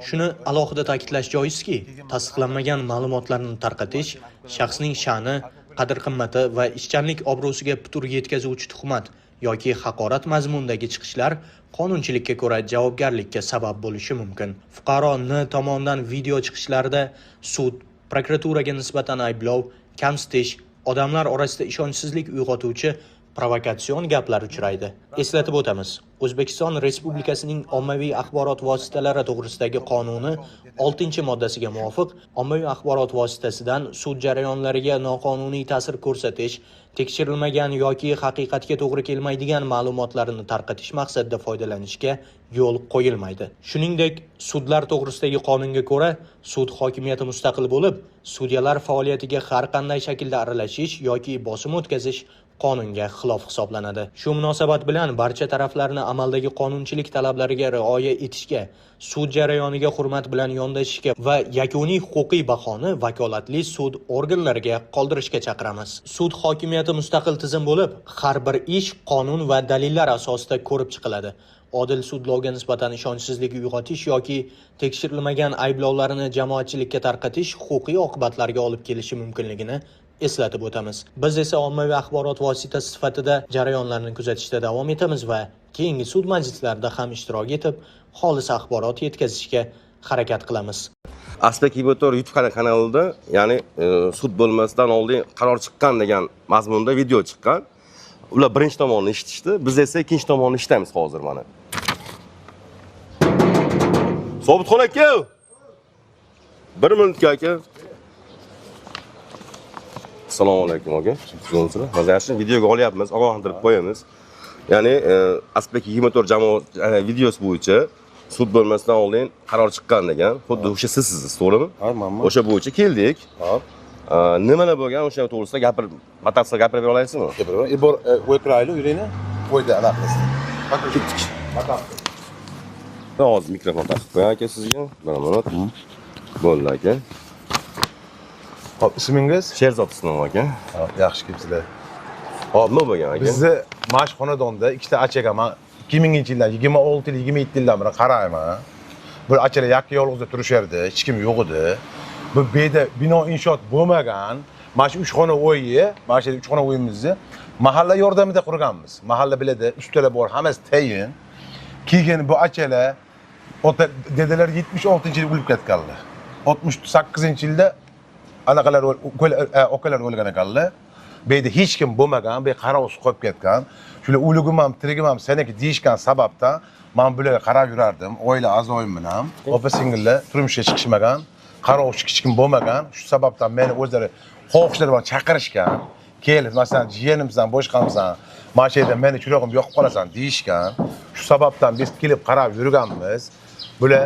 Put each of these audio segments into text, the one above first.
Shuni alohida ta'kidlash joizki, tasdiqlanmagan ma'lumotlarni tarqatish shaxsning sha'ni, qadr-qimmati va ishchanlik obro'siga putur yetkazuvchi tuhmat yoki haqorat mazmunidagi chiqishlar qonunchilikka ko'ra javobgarlikka sabab bo'lishi mumkin. Fuqaro N tomonidan video chiqishlarida sud, prokuraturaga nisbatan ayblov, kamsitish, odamlar orasida ishonchsizlik uyg'otuvchi provokatsion gaplar uchraydi. Eslatib o'tamiz. O'zbekiston Respublikasining ommaviy axborot vositalari to'g'risidagi qonuni 6-moddasiga muvofiq ommaviy axborot vositasidan sud jarayonlariga noqonuniy ta'sir ko'rsatish, tekshirilmagan yoki haqiqatga to'g'ri kelmaydigan ma'lumotlarni tarqatish maqsadida foydalanishga yo'l qo'yilmaydi. Shuningdek, sudlar to'g'risidagi qonunga ko'ra, sud hokimiyati mustaqil bo'lib, sudyalar faoliyatiga har qanday shaklda aralashish yoki bosim o'tkazish qonunga xilof hisoblanadi. Shu munosabat bilan barcha taraflarni amaldagi qonunchilik talablariga rioya etishga, sud jarayoniga hurmat bilan yondashishga va yakuniy huquqiy bahoni vakolatli sud organlariga qoldirishga chaqiramiz. Sud hokimiyati mustaqil tizim bo'lib, har bir ish qonun va dalillar asosida ko'rib chiqiladi. Odil sudlovga nisbatan ishonchsizlik uyg'otish yoki tekshirilmagan ayblovlarni jamoatchilikka tarqatish huquqiy oqibatlarga olib kelishi mumkinligini eslatib o'tamiz. Biz esa ommaviy axborot vositasi sifatida jarayonlarni kuzatishda davom etamiz va keyingi sud majlislarida ham ishtirok etib, xolis axborot yetkazishga harakat qilamiz. Aspek Hibotor YouTube kanalida, ya'ni sud bo'lmasidan oldin qaror chiqqan degan mazmunda video chiqqan. Ular birinchi tomonni eshitishdi, biz esa ikkinchi tomonni eshitamiz hozir mana. Sobitxon aka. 1 minutga aka. Assalomu alaykum aka. Hozir yaxshi videoga olyapmiz, ogohlantirib qo'yamiz. Ya'ni Aspek Hibotor jamoat videosi bo'yicha sud bo'lmasidan oldin qaror chiqqan degan. Xuddi o'sha sizsiz, to'g'rimi? Ha, mana. O'sha bo'yicha keldik. Hop. Nimalar bo'lgan o'sha to'g'risida batafsil gapirib bera olasizmi? Gapiraman. Ibor o'kirayli uyini qo'ydi aloqasi. Ketdik. Batafsil. Hozir mikrofon taqib qo'ying aka sizga. Bir minut. Bo'ldi aka. Hop, ismingiz? Sherzod ismim aka. Hop, yaxshi kelibsizlar. Hop, nima bo'lgan aka? Bizni Mash xonadonda ikkita achaga men 2000-yildan 26-27-yildan beri qarayman. Bir achalar yakka yolg'izda turishardi, hech kim yo'q edi. Bu beda bino inshoot bo'lmagan. Mana shu 3 xona o'yi, mana shu 3 xona o'yimizni mahalla yordamida qurganmiz. Mahalla biladi, ustalar bor, hammasi tayin. Keyin bu achalar ota dedalar 76-yilda o'lib ketganlar. 68-yilda anaqalar okalar o'lgan ekanlar. Beyda hech kim bo'lmagan, bey qarovsiz qolib ketgan. Shular o'ligim ham, tirigim ham seniki deyishgan sababdan men bularga qarab yurardim. Oila a'zoyim bilan, opa singillar turmushga chiqishmagan, qarovchi hech kim bo'lmagan. Shu sababdan meni o'zlari xohishlari bilan chaqirishgan. Kelib, masalan, jiyanimsan, boshqamsan, mana shu yerda meni churog'im yoqib qolasan deyishgan. Shu sababdan biz kelib qarab yurganmiz. Bular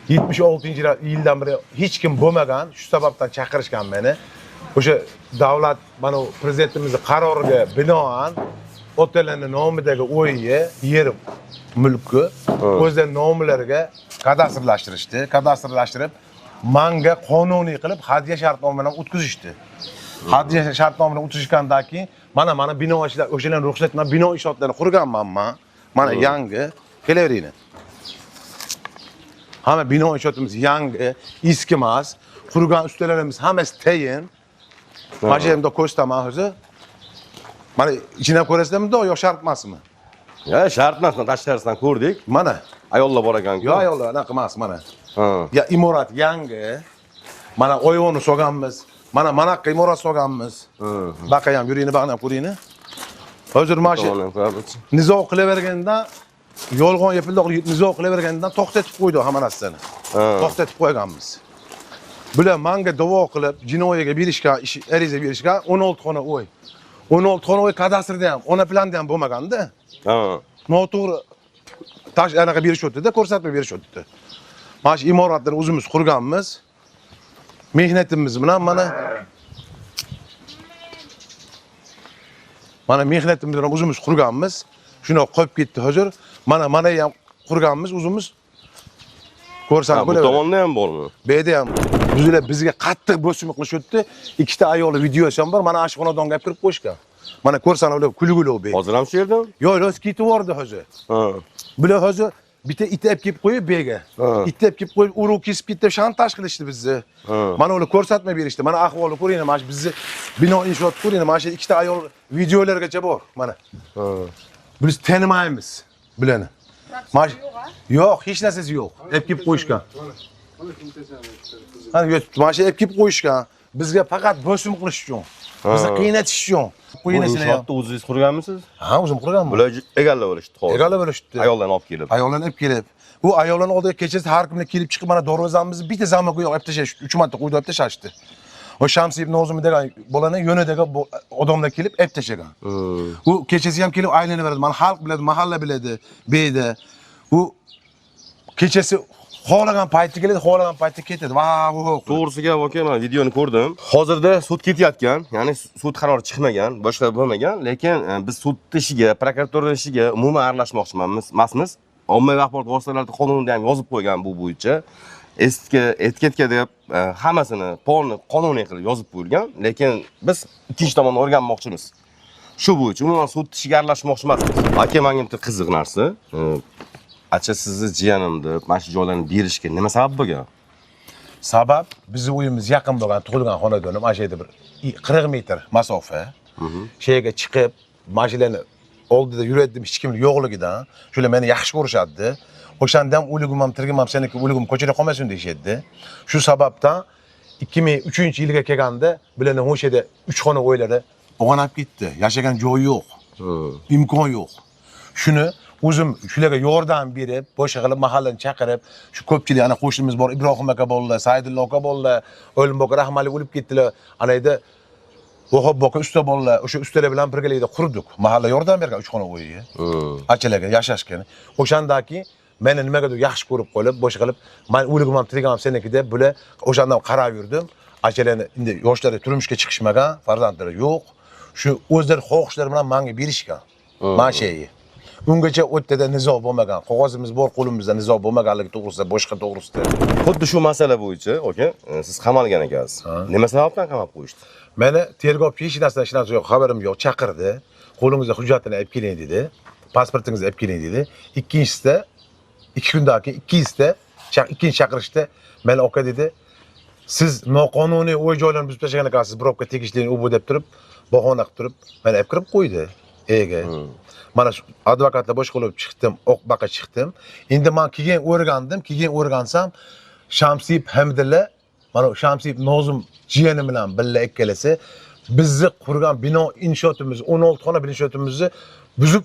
76-yildan beri hech kim bo'lmagan, shu sababdan chaqirishgan meni. O'sha davlat mana prezidentimizning qaroriga binoan otalarning nomidagi o'yi, yer mulki o'zlarining nomlariga kadastrlashtirishdi. Kadastrlashtirib, menga qonuniy qilib hadya shartnoma bilan o'tkazishdi. Hadya shartnoma bilan o'tkazishgandan keyin mana bino ishlar, o'shalarning ruxsat bilan bino inshootlarini qurganman men. Mana yangi kelaveringlar. Hamma bino inshootimiz yangi, eski emas. Qurgan ustalarimiz hammasi tayin. Mana shu yerda ko'rsaman hozir. Mana ichidan ko'rasizlarmi-da, yo shart emasmi? Ya, shart emas, tashqarisidan ko'rdik. Mana Ayollar bor ekan-ku. yo ayollar anaqa emas, mana. Ya imorat yangi. Mana oyog'ini so'ganmiz. Mana imorat so'ganmiz. Baqa ham yuringni, baqani ham ko'ringni. Hozir mana shu nizo qilaverganda, yolg'on yapildoqli nizo qilavergandan to'xtatib qo'ydi hamma narsani. To'xtatib qo'yganmiz. Bular menga da'vo qilib, jinoyatga berishgan, ariza berishgan 16 xona o'y. 16 xona o'y kadastrda ham, ona planda ham bo'lmaganda. Noto'g'ri tash anaqa berishyapti-da, ko'rsatma berishyapti. Mana shu imoratlarni o'zimiz qurganmiz. Mehnatimiz bilan mana mehnatimiz bilan o'zimiz qurganmiz. Shuni qolib ketdi hozir. Mana ham qurganmiz o'zimiz. Ko'rsan bu tomonda ham bormi? Bu yerda ham bizga qattiq bosim qilishyapti. Ikkita ayol videosi ham bor. Mana shu xonadonga olib kirib qo'yishgan. Mana ko'rsan ular kulguli bu. Hozir ham shu yerda? Yo'q, ketib yubordi hozir. Bular hozir bitta itib kelib qo'yib bega. Ha. Itib kelib qo'yib urug' kesib ketib shantaj qilishdi bizni. Ha. Mana ular ko'rsatma berishdi. Mana ahvolni ko'ringlar, mana shu bizni bino inshoot ko'ringlar. Mana shu ikkita ayol videolargacha bor. Mana. Biz tanimaymiz bularni. Mana yo'q, hech narsasi yo'q. Ib kelib qo'yishgan. Mana mana shu ib kelib qo'yishgan. Bizga faqat bosim qilish uchun. Bizni qiynatish uchun. Qo'yinasizlar. Inshootni o'zingiz qurganmisiz? Ha, o'zim qurganman. Bular egallab olishdi, hozir. Egallab olishdi. Ayollarni olib kelib. Ayollarni olib kelib. U ayollarni oldiga kechasi har kuni kelib chiqib mana darvozamizni bitta zamoga yo'q, olib tashlash, 3 marta qo'yib olib tashlashdi. O Shamsi ibn Nozim degan bolaning yonidagi odamlar kelib olib tashlagan. U kechasi ham kelib aylanaveradi. Mana xalq biladi, mahalla biladi, beyda. U kechasi xohlagan paytda keladi, xohlagan paytda ketadi. Va, To'g'risiga aka, men videoni ko'rdim. Hozirda sud ketayotgan, ya'ni sud qarori chiqmagan, boshqa bo'lmagan, lekin biz sud ishiga, prokuratura ishiga umuman aralashmoqchimasmiz. Ommaviy axborot vositalarida qonunda ham yozib qo'ygan bu bo'yicha. Etiketka deb hammasini polni qonuniy qilib yozib qo'yilgan, lekin biz ikkinchi tomonni o'rganmoqchimiz. Shu bo'yicha umuman sud ishiga aralashmoqchi emasmiz. Aka, menga bitta qiziq narsa, acha sizni jiyanim deb mana shu joylarni berishga nima sabab bo'lgan? sabab bizni uyimiz yaqin bo'lgan tug'ilgan xonadonim, mana shu yerda bir 40 metr masofa. Shu yerga chiqib, mashinalarni oldida yurardim hech kim yo'qligidan, shular meni yaxshi ko'rishadi. O'shanda ham o'ligim ham tirgim ham seniki o'ligim ko'chada qolmasin deyishadi. Shu sababdan 2003-yilga kelganda bularni o'sha yerda 3 xona o'ylari o'g'anab ketdi. Yashagan joy yo'q. Imkon yo'q. Shuni o'zim shularga yordam berib, boshqa qilib mahallani chaqirib, shu ko'pchilik ana qo'shnimiz bor, Ibrohim aka bolalar, Saidullo aka bolalar, O'limboq rahmali o'lib ketdilar. Ana yerda Vahab boka usta bolalar, o'sha ustalar bilan birgalikda qurdik. Mahalla yordam bergan 3 xona uyga. Achalarga yashashgan. O'shandaki meni nimagadir yaxshi ko'rib qolib, boshqa qilib, men o'ligim ham tirigim ham seniki deb bular o'shandan qarab yurdim. Achalarni endi yoshlari turmushga chiqishmagan, farzandlari yo'q. Shu o'zlari xohishlari bilan menga berishgan. Mana shey. Ungacha o'tda nizo bo'lmagan, qog'ozimiz bor qo'limizda, nizo bo'lmaganligi to'g'risida, boshqa to'g'risida. Xuddi shu masala bo'yicha, aka, siz qamalgan ekansiz. Nima sababdan qamab qo'yishdi? Meni tergovchi hech narsadan yo'q, xabarim yo'q, chaqirdi. Qo'lingizda hujjatini olib keling dedi. Pasportingizni olib keling dedi. Ikkinchisida 2 kundan keyin ikkinchi chaqirishda meni aka dedi, siz noqonuniy uy joylarni buzib tashlagan ekansiz, birovga tegishli u bu deb turib, bahona qilib turib, meni olib kirib qo'ydi. Ega. Mana shu advokatlar boshqa bo'lib chiqdim, oqbaqa chiqdim. Endi men keyin o'rgansam Shamsib Hamdilla, mana Shamsib Nozim jiyani bilan birga ikkalasi bizni qurgan bino inshootimiz 16 xona bino inshootimizni buzib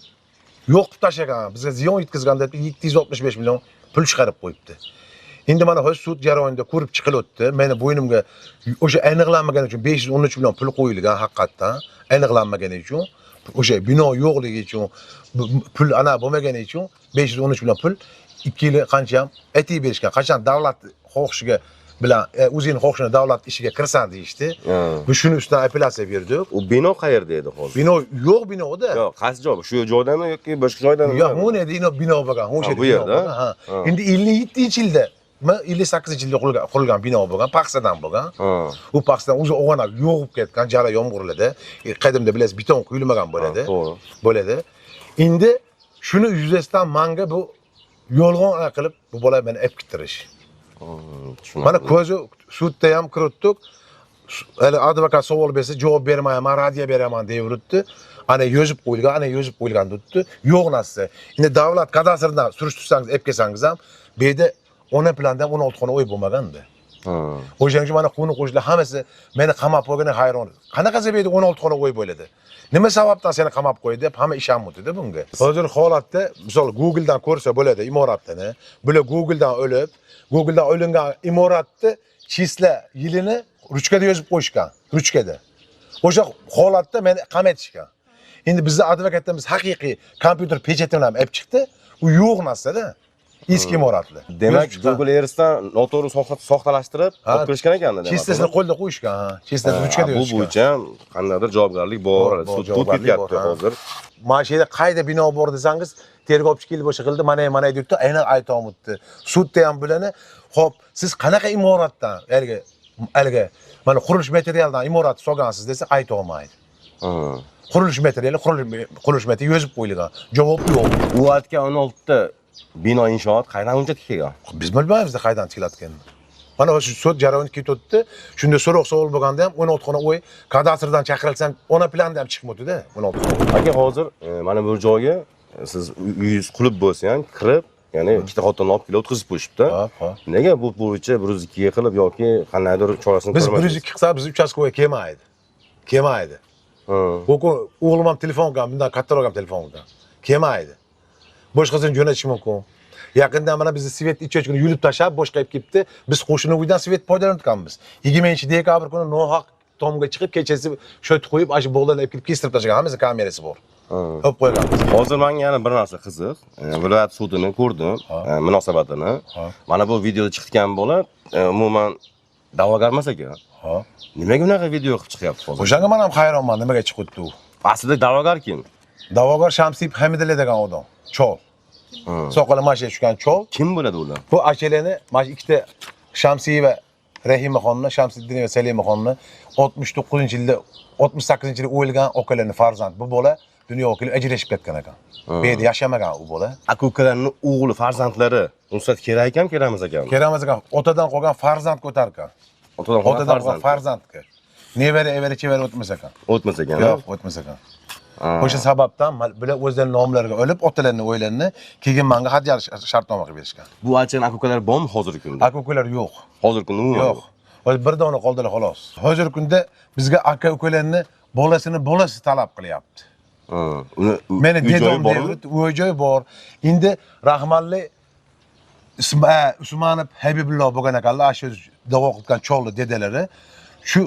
yo'q qilib tashlagan. Bizga ziyon yetkazgan deb 765 million pul chiqarib qo'yibdi. Endi mana hozir sud jarayonida ko'rib chiqilyapti. Meni bo'ynimga o'sha aniqlanmagani uchun 513 million pul qo'yilgan haqiqatdan, aniqlanmagani uchun. O'sha bino yo'qligi uchun, pul ana bo'lmagani uchun 513 million pul 2 yil qancha ham aytib berishgan. Qachon davlat xohishiga bilan o'zining xohishini davlat ishiga kirsan deyishdi. Biz shuni ustidan apellyatsiya berdik. U bino qayerda edi hozir? Bino yo'q binoda. Yo'q, qaysi joy? Shu joydami yoki boshqa joydami? Yo'q, bu yerda bino bo'lgan. O'sha yerda. Ha. Endi 57-yilda 58-yilda qurilgan bino bo'lgan, paxsadan bo'lgan. U paxsadan o'zi o'g'anab yo'g'ib ketgan jala yomg'irlarda, qadimda bilasiz beton quyilmagan bo'ladi. Bo'ladi. Endi shuni yuzasidan menga bu yolg'on qilib bu bola meni olib ketirish. Mana ko'zi sudda ham kiritdik. Hali advokat savol bersa javob bermayman, radiya beraman deb yuribdi. Ana yozib qo'yilgan debdi. Yo'q narsa. Endi davlat kadastrdan surishtirsangiz, olib kelsangiz ham, bu yerda ona planda 16 xona uy bo'lmaganda. O'shaning uchun mana qo'ni qo'shnilar hammasi meni qamab qo'ygani hayron. Qanaqa zabeyda 16 xona uy bo'ladi? Nima sababdan seni qamab qo'ydi deb hamma ishonmadi bunga. Hozir holatda, misol Google'dan ko'rsa bo'ladi imoratni. Bular Google'dan olingan imoratni chisla yilini ruchkada yozib qo'yishgan, ruchkada. O'sha holatda meni qamatishgan. Endi bizning advokatimiz haqiqiy kompyuter pechatini ham olib chiqdi. U yo'q narsa-da. Eski imoratli. Demak, Google Earth'dan noto'g'ri soxtalashtirib, olib kirishgan ekanda demak. Chistasini qo'lda qo'yishgan, ha. Chistasini ruchkada yozishgan. Bu bo'yicha qandaydir javobgarlik bor. Sud ketyapti hozir. Mana shu yerda qayda bino bor desangiz, tergovchi kelib o'sha qildi, mana debdi, aynan ayta olmadi. Sudda ham bularni, xo'p, siz qanaqa imoratdan, haligi mana qurilish materialidan imorat solgansiz desa ayta olmaydi. Qurilish materiali yozib qo'yilgan. Javob yo'q. U aytgan 16 ta Bino inshoot qayerdan uncha tikilgan? Biz bilmaymiz qaydan tikilayotganini. Mana shu sud jarayoni ketib o'tdi. Shunda so'roq savol bo'lganda ham 16 xona o'y kadastrdan chaqirilsam, ona planda ham chiqmadi-da, 16 xona. Aka hozir mana bu joyga siz uyingiz qulib bo'lsa ham kirib, ya'ni ikkita xotinni olib kelib o'tkazib qo'yishibdi. Hop. Nega bu bo'yicha 102 ga qilib yoki qandaydir chorasini Biz ko'rmaysiz? 102 qilsa biz uchastkoga kelmaydi. Kelmaydi. O'g'lim ham telefon qilgan, bundan kattaroq ham telefon qilgan. Kelmaydi. Boshqasini jo'natish mumkin. Yaqinda mana bizni svet ichachini yulib tashlab boshqa olib ketdi. Biz qo'shni uydan svet foydalanayotganmiz. 20-dekabr kuni nohaq tomga chiqib kechasi sho't qo'yib, ashi bog'larni olib kelib kestirib tashlagan. Hammasi kamerasi bor. Olib qo'yganmiz. Hozir menga yana bir narsa qiziq. Viloyat sudini ko'rdim, munosabatini. Mana bu videoda chiqgan bola umuman da'vogar emas ekan. Nimaga unaqa video qilib chiqyapti hozir? O'shanga men ham hayronman, nimaga chiqibdi u? Aslida da'vogar kim? Da'vogar Shamsiyev Hamidali degan odam. Chol. Soqoli mashiga tushgan chol. Kim bo'ladi ular? Bu achelani mana ikkita Shamsiyeva Rahimaxonni, Shamsiddinova Salimaxonni 69-yilda 68-yilda o'lgan okalarning farzand. Bu bola dunyoga kelib ajrashib ketgan ekan. Bu yerda yashamagan u bola. Aka-ukalarning o'g'li farzandlari ruxsat kerak ekan, kerakmas ekan. Kerakmas ekan. Otadan qolgan farzand ko'targan. Otadan qolgan farzandga. Nevara, evara, chevara o'tmas ekan. O'tmas ekan. Yo'q, o'tmas ekan. O'sha sababdan bular o'zlarining nomlariga olib, otalarining o'ylarini keyin menga hadya shartnoma qilib berishgan. Bu achan aka-ukalar bormi hozirgi kunda? Aka-ukalar yo'q. Hozirgi kunda umuman yo'q. Hozir bir dona qoldilar xolos. Hozirgi kunda bizga aka-ukalarni bolasi talab qilyapti. Meni dedam devri uy-joy bor. Endi rahmatli Usmonov Habibulloh bo'lgan ekanlar, shu da'vo qilgan cholli dedalari shu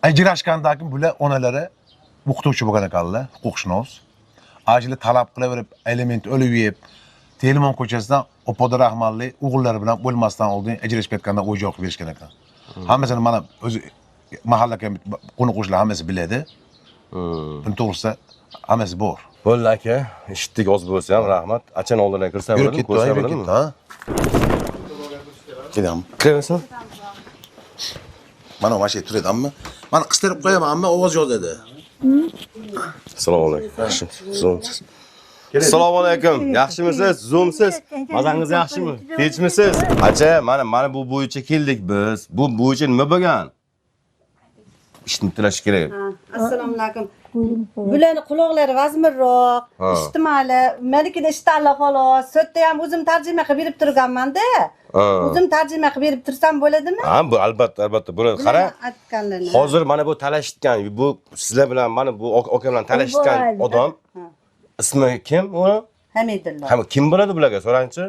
ajrashgandan keyin bular onalari o'qituvchi bo'lgan ekanlar, huquqshunos. Ajli talab qilaverib, element o'lib yeb, Telemon ko'chasidan opoda rahmatli o'g'illari bilan o'lmasdan oldin ajrashib ketgandan uy-joy qilib berishgan ekan. Hammasini mana o'zi mahallaga qo'ni-qo'shnilar hammasi biladi. Buni to'g'risida hammasi bor. Bo'ldi aka, eshitdik oz bo'lsa ham rahmat. Achan oldinga kirsa bo'ladimi? Ko'rsa bo'ladimi? Ha? Kelam. Kiraversin. Mana mashin turadi, ammo mana qistirib qo'yaman, ammo ovoz yozadi. Assalomu alaykum. Zoomsiz. Assalomu alaykum. Yaxshimisiz? Zoomsiz. Mazangiz yaxshimi? Tinchmisiz? Acha, mana bu bo'yicha keldik biz. Bu bo'yicha nima bo'lgan? Ishni tilash kerak. Assalomu alaykum. Bularning quloqlari vazmirroq, eshitmali. Menikida eshitadi xolos. Sotda ham o'zim tarjima qilib berib turganman-da. O'zim tarjima qilib berib tursam bo'ladimi? Ha, bu albatta bo'ladi. Qara. Hozir mana bu talashgan, bu sizlar bilan mana bu aka bilan talashgan odam ismi kim uni? Hamidulloh. Ha, kim bo'ladi bularga so'rangchi?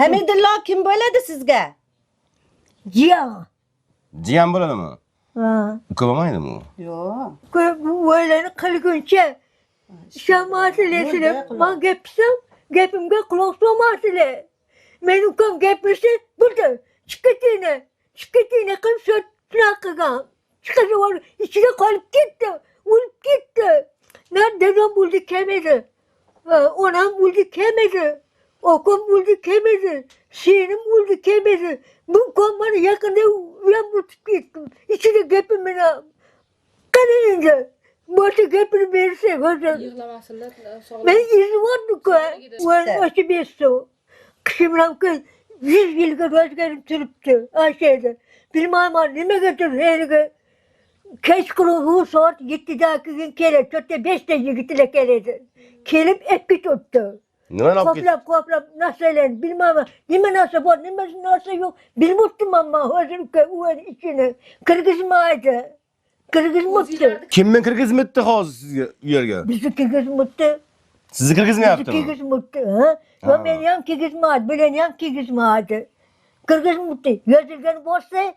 Hamidulloh kim bo'ladi sizga? Jiyan bo'ladimi? Uka bo'lmaydimi u? Yo'q. Bu o'ylarni qilguncha ishonmasizlar. Men gapsam, gapimga quloq solmasizlar. Men ukam gapirsa, burada chiqatini qilib shunaqa qilgan. Chiqarib ichida qolib ketdi, o'lib ketdi. Dadam o'ldi kelmadi. Onam o'ldi kelmadi. Okum o'ldi kelmadi. Shenim o'ldi kelmadi. Bu komani yaqinda ulam o'tib ketdim. Ichida gapim bilan. Qarang, boshqa gapirib bersa, hozir. Yig'lamasinlar. Men izvordim-ku. O'sha besto. Qishimramki 100 yilga o'zgarib turibdi. Ashada. Bilmayman nimagadir heriga. Kechqurun soat 7da keyin keladi. To'rtta 5ta yigitlar keladi. Kelib epki tutdi. Nima olib ketdi? Qoplab narsalarni bilmayman. Nima narsa bor, nima narsa yo'q. Bilmayman men hozirki uy ichini. Kirgizmaydi. Kimni kirgizmaydi hozir sizga u yerga? Bizni kirgizmaydi. Sizni kirgizmayaptimi? Kirgizmaydi, ha? Va meni ham kirgizmaydi, bularni ham kirgizmaydi. Kirgizmaydi. Yozilgan bo'lsa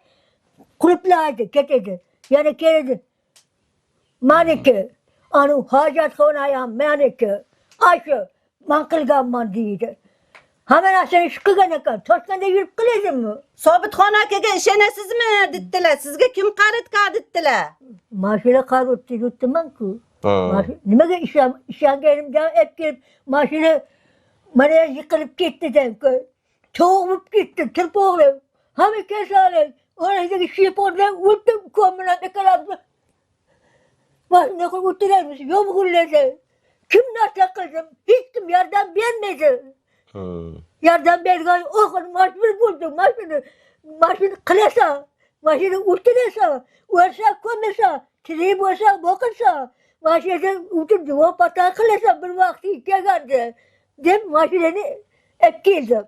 quluplaydi, ketadi. Yana keladi. Meniki, anu hojatxona ham meniki. Ashu men qilganman deydi. Hamma narsani shu qilgan ekan. Toshkentda yurib qiladimi? Sobitxon akaga ishonasizmi? Ditdilar. Sizga kim qaritgan ditdilar? Mashina qaritdi yurtman-ku. Nimaga ishonganimdan olib kelib mashina mana yiqilib ketdi-ku. To'g'ib ketdi, tirpoqli. Hamma kasali. Oradagi shepondan o'tib ko'mlan ekalabdi. Mashina qilib o'tiramiz, yomg'irladi. Kim narsa qildim? Hech kim yordam bermadi. Yardım bergan okun maşını buldum maşını kılasa maşını uçturasa varsa komesa trip olsa bakırsa maşını uçurdu o pata kılasa bir vakti geldi dem maşını ekildim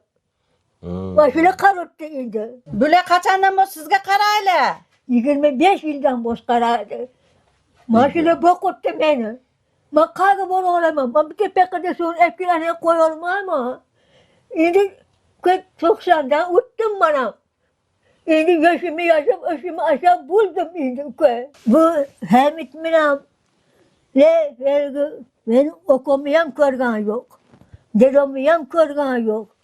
maşını karottu indi Bule qachondan bosh sizga qarayli? 25 yıldan boş karardı maşını bakıttı beni ben kaygı bol olamam ben bir tepekede son ekilene koyulmam ama şimdi 90'da uttum bana. Şimdi yaşımı aşağı buldum şimdi. Bu Hamit Miram ne vergi ben okumayam körgan yok. Dedemiyam körgan yok.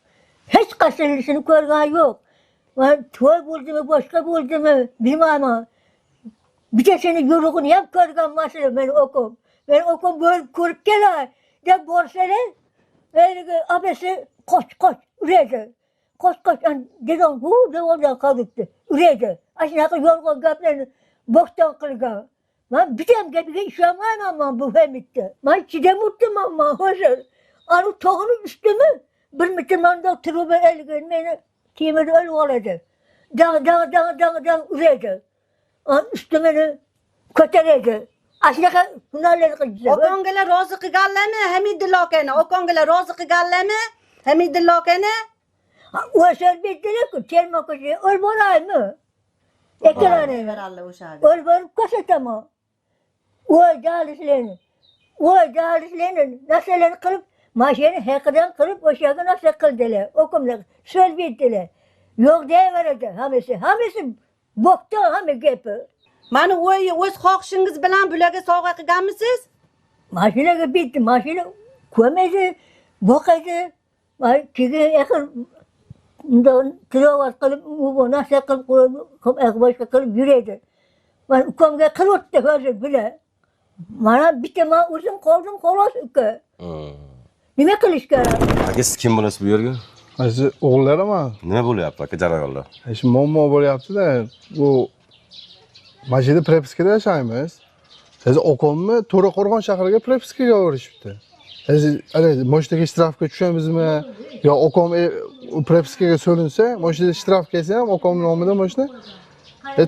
Hiç kaçırılışını körgan yok. Ben toy buldum başka buldum bilmem ama bir de senin yürüğünü yap körgan masada ben okum. Ben okum böyle kurup gelir. De borsada vergi abesi koş üredi. Koş dedem bu da orada kalıptı. Üredi. Aşağı yolga gaplarını boktan kılga. Ben bir dem gibi işlemem ama bu hemitti. Ben çide muttum ama hazır. Arı toğunu üstümü bir mütümanda truba elgin beni timir öl oladı. Dağ üredi. Üstümünü kötüledi. Aşağı hünarları kıldı. Okonglar rozi qilganlarmi? Hamidillo aka, okonglar rozi qilganlarmi? Hamidillo akani? O şerbetleri ki terma kuşu olmaray mı? Ekranı Veralli o'sha. olmaray kasatama. O calislerini nasıl kılıp maşini hekadan kılıp o şarkı nasıl kıldılar? Okumlar şerbetleri. Yok deyiverdi hamisi boktan hami gepi. Mana o'z xohishingiz bilan bularga sovg'a qilganmisiz? Maşine bitti maşine koymadı bokadı. Çünkü yakın tilovat kılıp bu nasıl kılıp başka kılıp yürüdü. Ben ukamga kılıptı hazır bile. Bana bitti ma uzun kaldım kolos ki. Nime kılış gerek? Aka siz kim bo'lasiz bu yerga? Siz o'g'illar ama Nima bo'lyapti aka jarayonlar? şimdi muammo bo'lyapti-da. Bu mana shu yerda prepiskada yashaymiz. Siz okomni To'raqo'rg'on shahriga prepiskaga o'rishibdi. Siz mana shu yerga shtrafga tushamizmi yo okom prepiskaga so'linsa, mana shu yerda shtraf kelsa ham okom nomidan mana shuni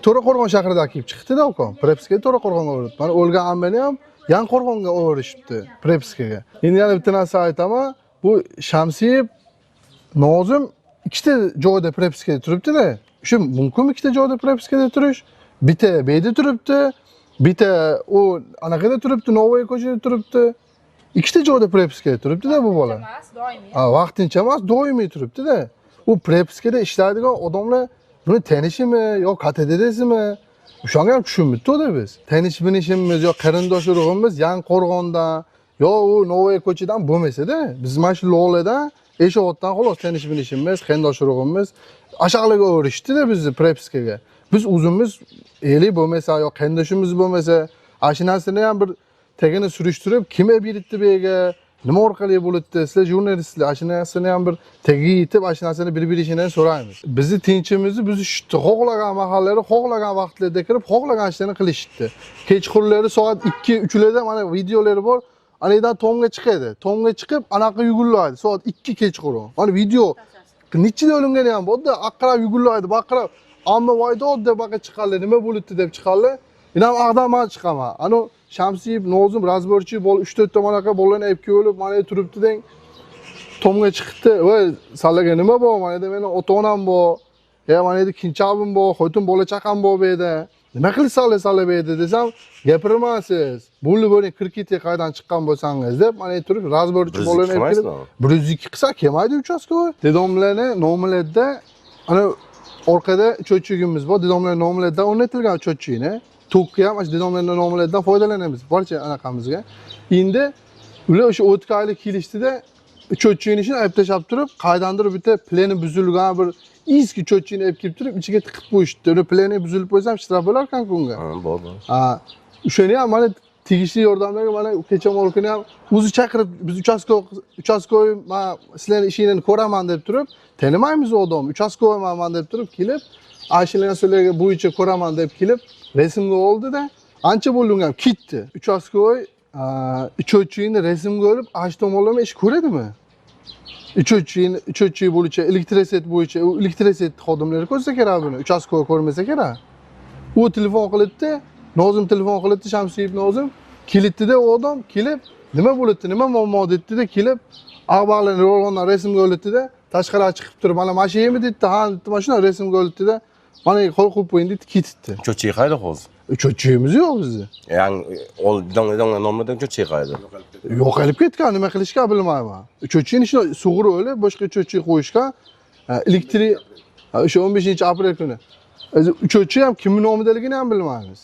To'raqo'rg'on shahrida kelib chiqdi-da okom. Prepiskaga To'raqo'rg'onga o'rdi. Mana o'lgan ammani ham Yanqo'rg'onga o'rishibdi prepiskaga. Endi yana bitta narsa aytaman, bu Shamsiyev Nozim ikkita joyda prepiskada turibdi-da. Shu mumkin ikkita joyda prepiskada turish? Bitta beyda turibdi, bitta u anaqada turibdi, Novoy ko'chada turibdi. Ikkita joyda prepiskada turibdi-da bu bola. Vaqtincha emas, doimiy turibdi-da. U prepiskada ishlaydigan odamlar buni tanishimi yo KTD'dasimi? O'shanga ham tushunmaydi-da biz. Tanish bilishimiz yo qarindosh urug'imiz Yanqo'rg'ondan yo u Novoy ko'chadan bo'lmasa-da, biz mana shu Loladan Eshotdan xolos tanish bilishimiz, qarindosh urug'imiz ashaqlarga o'rishdi-da bizni prepiskaga. Biz o'zimiz eli bo'lmasa yo qarindoshimiz bo'lmasa, shu narsani ham bir tagini surishtirib, kim beribdi bu yerga, nima orqali bo'libdi, sizlar jurnalistlar shu narsani ham bir tagiga yetib, shu narsani bir-birishidan so'raymiz. Bizni tinchimizni buzishdi, xohlagan mahallada, xohlagan vaqtlarda kirib, xohlagan ishlarni qilishdi. Kechqurunlari soat 2-3larda mana videolari bor. Anidan tomga chiqadi. Tomga chiqib, anaqa yugurlaydi. Soat 2 kechqurun. Mana video nechida o'lingani ham bor-da, aqrab yugurlaydi, baqirib, "Amma voydod" deb baqa chiqarlar, nima bo'libdi deb chiqarlar. Inam ag'daman chiqaman. Ano Shamsiyev, Nozim, razborchi bol 3-4 ta manaqa bolalarni olib kelib, mana turibdi deng. Tomga chiqdi. Voy, salaga nima bor? Mana de meni ota-onam bor. Ya mana de kinchagim bor, xotin bola chaqam bor bu yerda. Nima qilsanglar bu yerda desam, gapirmaysiz. Bo'ldi bo'ling kirkitga qaydan chiqqan bo'lsangiz deb mana turib razborchi bolalarni olib kelib 102 qilsa kelmaydi uchastkovoy. Dedomlarni nomilarda ana orqada cho'chchigimiz bor. Dedomlar nomilardan o'rnatilgan cho'chchini. To'qqa ham shu dedomlarning nomlaridan foydalanamiz. Barcha anaqamizga. Endi ular o'sha o'tkaylik kelishdida cho'chchini ishini olib tashlab turib, qaydandir bitta pleni buzilgan bir eski cho'chchini olib kelib turib, ichiga tiqib qo'yishdi. Uni pleni buzilib qo'ysam, shtraf bo'lar-ku unga. Bor. O'shani ham mana tegishli yordamlarga mana kecha kuni ham o'zi chaqirib biz uchastkovoy men sizlarning ishinglarni ko'raman deb turib, tanimaymiz u odam. Uchastkovoyman deb turib kelib, ashulalar so'zlarga bo'yicha ko'raman deb kelib, rasmga oldi-da, ancha bo'ldi unga ham ketdi. Uchastkovoy cho'chchini rasmga olib, ash tomonlama ish ko'radimi? Üçüncü bo'yicha elektriset bo'yicha u elektriset xodimlari ko'rsa kerak buni. Uchastkova ko'rmasa kerak. U telefon qilibdi, Nozim telefon qilibdi, Shamsiyev Nozim. Kelibdi-da u odam, kelib, nima bo'libdi, nima muammo dedida, kelib, ag'baqlarni rolg'ondan rasmga olibdi-da, tashqariga chiqib turib, mana mashinami deddi, ha, mana shuna rasmga olibdi-da, mana qo'l qo'yib qo'ying dedi, ketibdi. Cho'chchi qayda hozir? Uchinchimiz yo'q bizda. Yani dongla nomladan cho'chchi qayda? Yo'q qilib ketgan, nima qilishga bilmayman. Uchinchini shuna sug'urib o'ylab, boshqa uchinchi qo'yishgan, elektrik o'sha 15-aprel kuni. Uchinchi ham kimning nomidaligini ham bilmaymiz.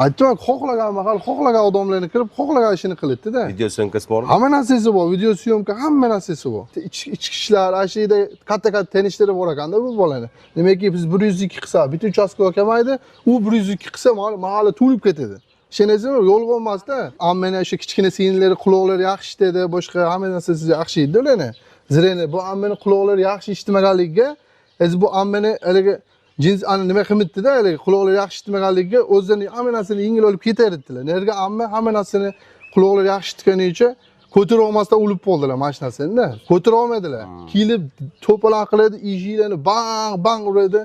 Aytdim, xohlagan mahal, xohlagan odamlarni kirib, xohlagan ishini qilibdi-da. Video syomkasi bormi? Hamma narsasi bor, video syomka, hamma narsasi bor. Ichki ishlar, ashida katta-katta tanishlari bor ekanda bu bolani. Demakki biz 102 qilsa, bitta uchastkova kelmaydi, u 102 qilsa mahalla to'lib ketadi. Ishonaysizmi? Yolg'on emas-da. Ammani o'sha kichkina singlari, quloqlari yaxshi dedi, boshqa hamma narsasi yaxshi edi ularni. Zireni bu ammani quloqlari yaxshi eshitmaganligiga, bu ammani haligi jins ana nima qilibdi-da, haligi quloqlari yaxshi eshitmaganligiga o'zlarining hamma narsani yengil olib ketardilar. Nerga amma hamma narsani quloqlari yaxshi eshitganicha ko'tara olmasdan o'lib qoldilar mashinasini-da. Ko'tara olmadilar. Kelib to'polon qiladi, eshiklarni bang uradi.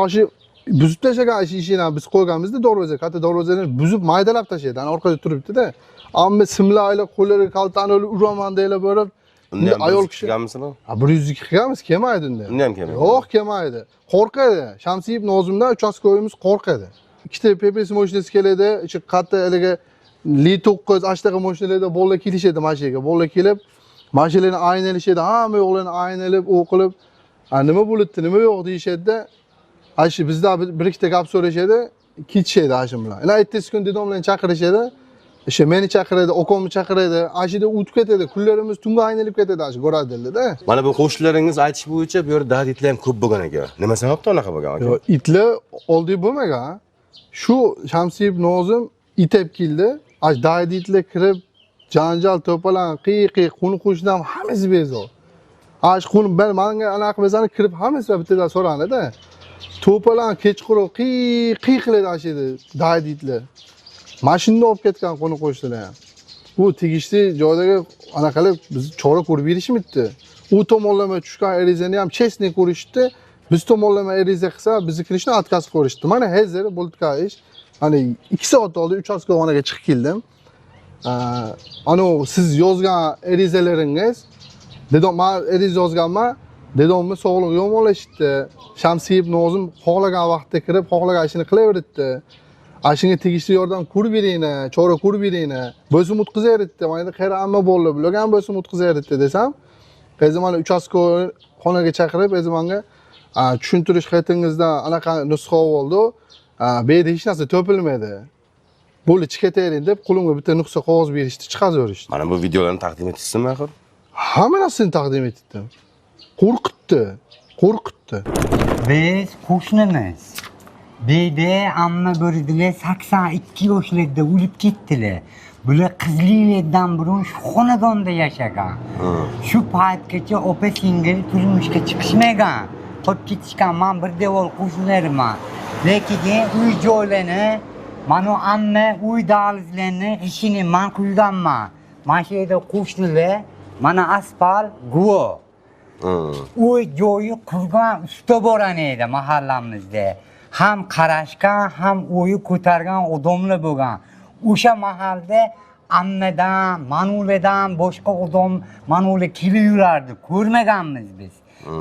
Oshi buzib tashlagan eshikni biz qo'yganmiz-da darvoza, katta darvozani buzib maydalab tashladi. Ana orqada turibdi-da. Amma simlarlar qo'llariga kaltani olib uraman deylar borib. Ayol kishi kelganmisizlar? 102 qilganmiz, kelmaydi unda. Unda ham kelmaydi. Yo'q, kelmaydi. Qo'rqadi. Shamsiyev Nozimdan uchastkovoyimiz qo'rqadi. Ikkita PPS mashinasi keladi, ichi qatta haligi Li9 ashtaqa mashinalarda bolalar kelishadi mashinaga. Bolalar kelib, mashinalarni aynalashadi, hamma yo'qlarni aynalib, o'qilib, nima bo'libdi, nima yo'q deyishadi-da. Ashi bizda bir ikkita gap so'rashadi, ketishadi ashim bilan. Ana ertasi kun dedomlarni chaqirishadi. O'sha meni chaqiradi, okomni chaqiradi. Ashida o'tib ketadi. Kunlarimiz tunga aynalib ketadi ashi Goradilda-da. Mana bu qo'shnilaringiz aytish bo'yicha bu yerda dad itlar ham ko'p bo'lgan ekan. Nima sababdan unaqa bo'lgan aka? Yo'q, itlar oldi bo'lmagan. Shu Shamsiyev Nozim itib keldi. Ash dad itlar kirib, janjal to'polon, qiy-qiy, qo'ni-qo'shnilar hammasi bezor. Ash qo'ni menga anaqa bezani kirib hammasi bittadan so'radi-da. To'polon kechqurun qiy-qiy qiladi ashida dad itlar. Mashinani olib ketgan qo'ni-qo'shnilar ham. Bu tegishli joydagi anaqalar biz chora ko'rib berishmibdi. U tomonlama tushgan arizani ham chestni ko'rishdi. Biz tomonlama ariza qilsa, biznikini ishni отказ ko'rishdi. Mana hozir bo'lgan ish. Hani 2 soat oldin uchastkovanaga chiqib keldim. Ana siz yozgan arizalaringiz, dedim, men ariza yozganman. Dedimmi sog'liq yomonlashdi. Shamsiyev Nozim xohlagan vaqtda kirib, xohlagan ishini qilaverdi. Ashingga tegishli yordam ko'rib beringlar, chora ko'rib beringlar. Bo'sim o'tkazayapti. Mana endi qayra amma bo'ldi, bilagan bo'sim o'tkazayapti desam, hozir mana uchastkova xonaga chaqirib, hozir menga tushuntirish xatingizdan anaqa nusxa oldi. Bu yerda hech narsa topilmadi. Bo'ldi chiqatayring deb qo'limga bitta nusxa qog'oz berishdi, chiqaverishdi. Mana bu videolarni taqdim etdingizmi axir? Hamma narsani taqdim etdim. Qo'rqitdi. Biz qo'shnimiz. Beyde amma bo'ridilar 82 yoshlarda o'lib ketdilar. Bular qizliklardan burun shu xonadonda yashagan. Shu paytgacha opa singil turmushga chiqishmagan. Qolib ketishgan, men bir devor qo'shnilarman. Lekin uy joylarni, mana amma uy dalizlarni ishini men qilganman. Mana shu yerda qo'shnilar, mana asfalt guvo. Uy joyi qurgan usta bo'ran edi mahallamizda. Ham qarashgan, ham o'yi ko'targan odamlar bo'lgan. O'sha mahallada ammadan, manuladan boshqa odam manula kelib yurardi. Ko'rmaganmiz biz.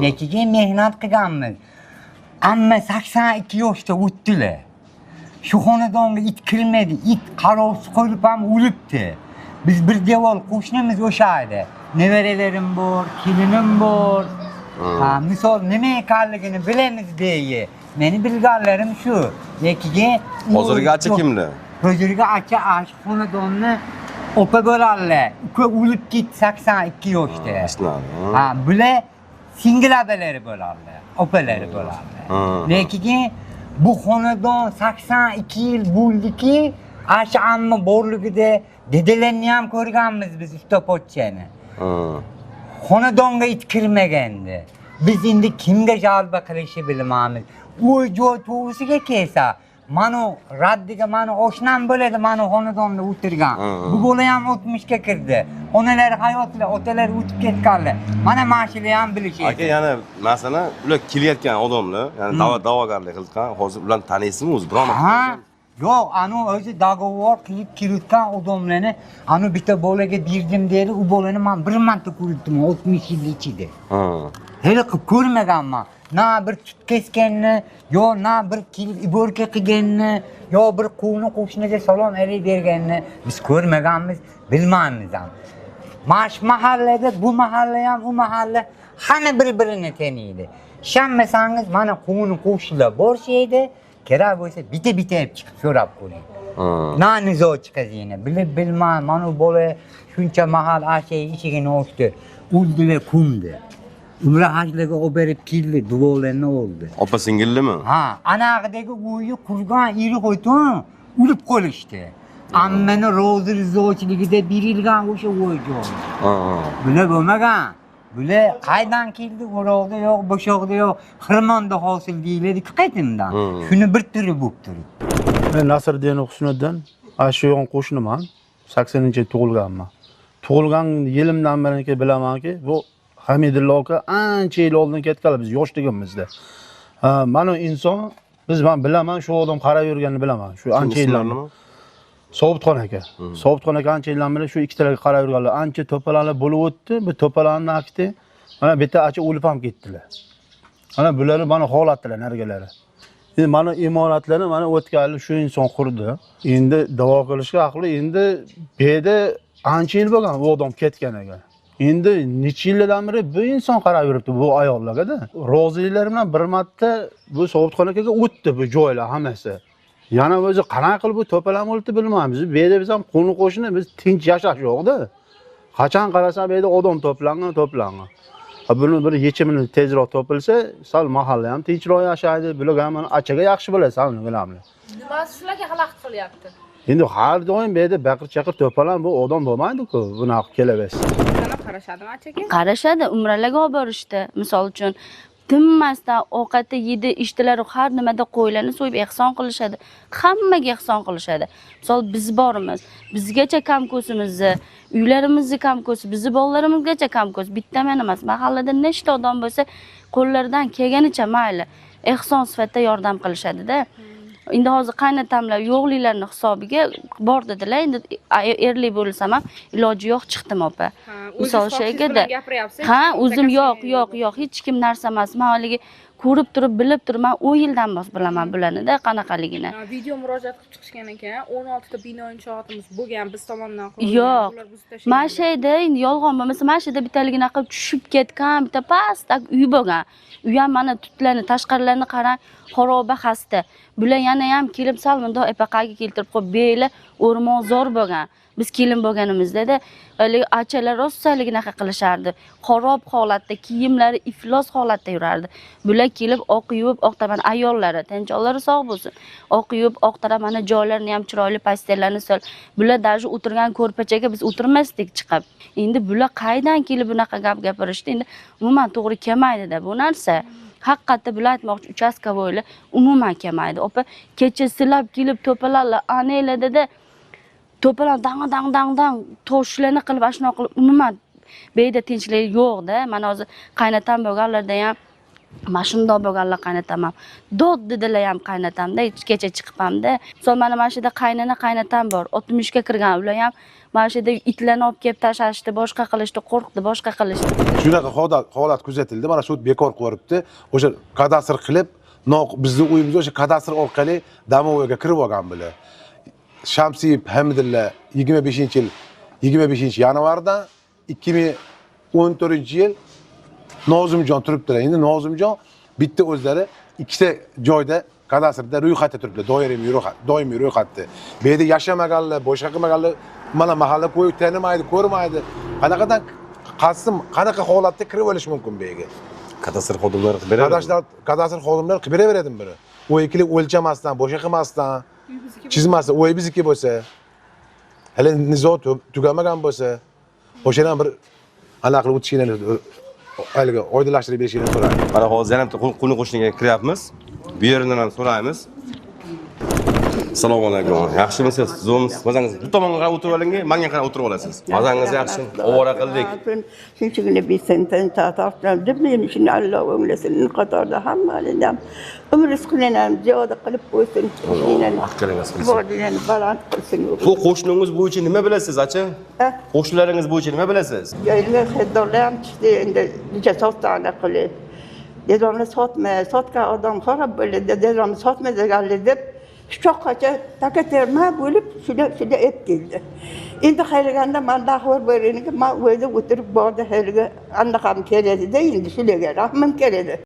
Lekin mehnat qilganmiz. Amma 82 yoshda o'tdilar. Shu xonadonga it kirmadi. It qarovsiz qo'yib ham o'libdi. Biz bir devor qo'shnimiz o'sha edi. Nevaralarim bor, kelinim bor. Misol nima ekanligini bilamiz beyi. Meni bilganlarim shu. Lekin hozirgi acha kimda? Hozirgi acha xonadonni opa bo'larlar. Uka o'lib ketdi 82 yoshda. Bular singil abalari bo'larlar, opalari bo'larlar. Lekin bu xonadon 82 yil bo'ldiki, acha amma borligida dedelarni ham ko'rganmiz biz usta pochchani. Xonadonga it kirmagandi. Biz endi kimga jalba qilishni bilmaymiz. Uy joy to'g'risiga kelsa, Manu raddiga mani oshnam bo'ladi, mani xonadonda o'tirgan. Bu bola ham 60 ga kirdi. Onalari hayotlar, otalari o'tib ketganlar. Mana mashina ham bilishadi. Aka, yana masalan, ular kelayotgan odamlar, ya'ni da'vogarlik qilgan, hozir ularni taniysizmi o'zi biron? Ha? Yo'q, anu o'zi dogovor qilib kirayotgan odamlarni, anu bitta bolaga berdim deydi, u bolani men bir marta ko'rdim 60 yil ichida. Hali qilib ko'rmaganman. Na bir tut kesganni, yo na bir kelib iborka qilganni, yo bir qo'shniga salom alaykum berganni biz ko'rmaganmiz, bilmaymiz ham. Mash mahallada, bu mahalla ham, u mahalla hamma bir-birini taniydi. Ishonmasangiz, mana qo'shnilar borishaydi, kerak bo'lsa bitta-bitta chiqib so'rab ko'ring. Na nizo chiqazini, bilib bilmay, mana bola shuncha mahal ashay eshigini ochdi, o'ldilar ko'mdi. Umra hajlarga olib berib keldi, duolarni oldi. Opa singillimi? Ha, anaqdagi uyi qurgan eri qo'yton, urib qo'yishdi. Ammani rozi rizochiligida berilgan o'sha uy joy. Bular bo'lmagan. Bular qaydan keldi, o'roqda yo'q, bo'shoqda yo'q, xirmonda hosil deyiladi qaytimdan. Shuni bir turi bo'lib turibdi. Men Nasriddin Husniddin, shu yo'q qo'shniman. 80-yil tug'ilganman. Tug'ilgan yilimdan beri bilamanki, bu Hamidullo aka ancha yil oldin ketganlar biz yoshligimizda. Mana inson, men bilaman, shu odam qarab yurganini bilaman. Shu ancha yillarni. Sobitxon aka. Sobitxon aka ancha yildan beri shu ikkitalarga qarab yurganlar. Ancha to'palanlar bo'lib o'tdi. Bu to'palanni akti mana bitta acha o'lib ham ketdilar. Mana bularni mana holatlar narigalari. Endi mana imoratlarni mana o'tganli shu inson qurdi. Endi davo qilishga haqli. Endi bu yerda ancha yil bo'lgan bu odam ketgan ekan. Endi necha yildan beri bu inson qarab yuribdi bu ayollarga-da. Roziliklar bilan bir marta bu Sobitxon akaga o'tdi bu joylar hammasi. Yana o'zi qanaqa qilib bu to'palam o'ldi bilmaymiz. Bu yerda biz ham qo'ni qo'shni biz tinch yashash yo'q-da. Qachon qarasa bu yerda odam to'plangan. Buni bir yechimini tezroq topilsa, sal mahalla ham tinchroq yashaydi. Bular ham achaga yaxshi bo'ladi, sal bilamlar. Nima sizlarga xalaqit qilyapti? Endi har doim bu yerda baqir-chaqir to'palam bu odam bo'lmaydi-ku, bunaqa kelaversa. Qana qarashadimi achaga? Qarashadi, umralarga olib borishdi. Misol uchun tinmasdan ovqatni yedi, ishdilar, har nimada qo'ylarni so'yib ehson qilishadi. Hammaga ehson qilishadi. Misol biz bormiz, bizgacha kam ko'simizni, uylarimizni kam ko'si, bizni bolalarimizgacha kam ko's. Bitta men emas, mahallada nechta odam bo'lsa, qo'llaridan kelganicha mayli, ehson sifatida yordam qilishadi-da. Endi hozir qaynatamlar yo'qliklarning hisobiga bor dedilar. Endi erlik bo'lsam ham iloji yo'q chiqdim opa. Misol shaygada. Ha, o'zim yo'q, hech kim narsa emas. Men haligi ko'rib turib, bilib turman, 10 yildan bos bilaman bularni-da qanaqaligini. Video murojaat qilib chiqishgan ekan, 16 ta bino inshootimiz bo'lgan, biz tomonidan yo'q. Mana shu yerda endi yolg'on bo'lmasa, mana shu yerda bittaligini qilib tushib ketgan, bitta pastdagi uy bo'lgan. Uy ham mana tutlarni, tashqarilarini qarang, xaroba xasta. Bular yana ham kelib sal bundoq epaqaga keltirib qo'yib, beyli o'rmonzor bo'lgan. Biz kelin bo'lganimizda-da, achalar rosaliginaqa qilishardi. Xarob holatda, kiyimlari iflos holatda yurardi. Bular kelib oq yuvib, oqtaraman ayollari, tinchollari sog' bo'lsin. Oq yuvib, oqtaraman, mana joylarini ham chiroyli pastellarni sol. Bular даже o'tirgan ko'rpachaga biz o'tirmasdik chiqib. Endi bular qaydan kelib bunaqa gap gapirishdi? Endi umuman to'g'ri kelmaydi-da bu narsa. Haqiqatda bular aytmoqchi, uchastkovoylar umuman kelmaydi. Opa, kecha silab kelib to'palarlar, anelarda to'palar dang toshlarni qilib, ashno qilib umuman bu yerda tinchlik yo'q-da. Mana hozir qaynatam bo'lganlarda ham mashunda bo'lganlar qaynatam ham dod dedilar ham qaynatamda, kecha chiqibamda. Misol mana shu yerda qaynatam bor, 60 ga kirgan, ular ham mana shu yerda itlarni olib kelib tashashdi, boshqa qilishdi, qo'rqdi, boshqa qilishdi. Shunaqa holat kuzatildi. Mana sud bekor qilib yuboribdi. O'sha kadastr qilib, bizning uyimiz o'sha kadastr orqali Damovoga kirib olgan bular. Shamsiyev Hamidullo 25 yanvarda 2014 yil Nozimjon turibdilar. Endi Nozimjon bitta o'zlari ikkita joyda kadastrda ro'yxatda turibdilar. Doimiy ro'yxatda. Bu yerda yashamaganlar, boshqa qilmaganlar mana mahalla qo'yib tanimaydi, ko'rmaydi. Qanaqadan qasdim, qanaqa holatda kirib olish mumkin bu yerga? Kadastr xodimlari qilib beradi. Kadastr xodimlari qilib beraveradi buni. O'ykilik o'lchamasdan, boshqa qilmasdan, chizmasdan, o'y bizniki bo'lsa, hali nizo tugamagan bo'lsa, o'shadan bir aniq qilib o'tishinglarni haliga oydinlashtirib berishinglarni so'rayman. Mana hozir yana qo'ni qo'shniga kiryapmiz. Bu yerdan ham so'raymiz. Assalomu alaykum. Yaxshimisiz? Sizimiz mazangiz bu tomonga qarab o'tirib oling, menga qarab o'tirib olasiz. Mazangiz yaxshi. Ovora qildik. Shunchagina besentan tatardim men ishni Alloh o'nglasin qatorda hammalardan umr rizqini ziyoda qilib qo'ysin. Vodiyani baland qilsin. Bu qo'shningiz bo'yicha nima bilasiz, acha? Qo'shnlaringiz bo'yicha nima bilasiz? Yo'lga xaridorlar ham chiqdi endi necha so'zlarni qilib. Dedamni sotgan odam xarob bo'ldi. Dedamni sotma deganlar deb shoqqacha takaterma bo'lib shunda ep keldi. Endi qayraganda manda xabar berganiga men o'yda o'tirib bordi, haliga anaqam keladi-da, endi shularga rahmim keladi.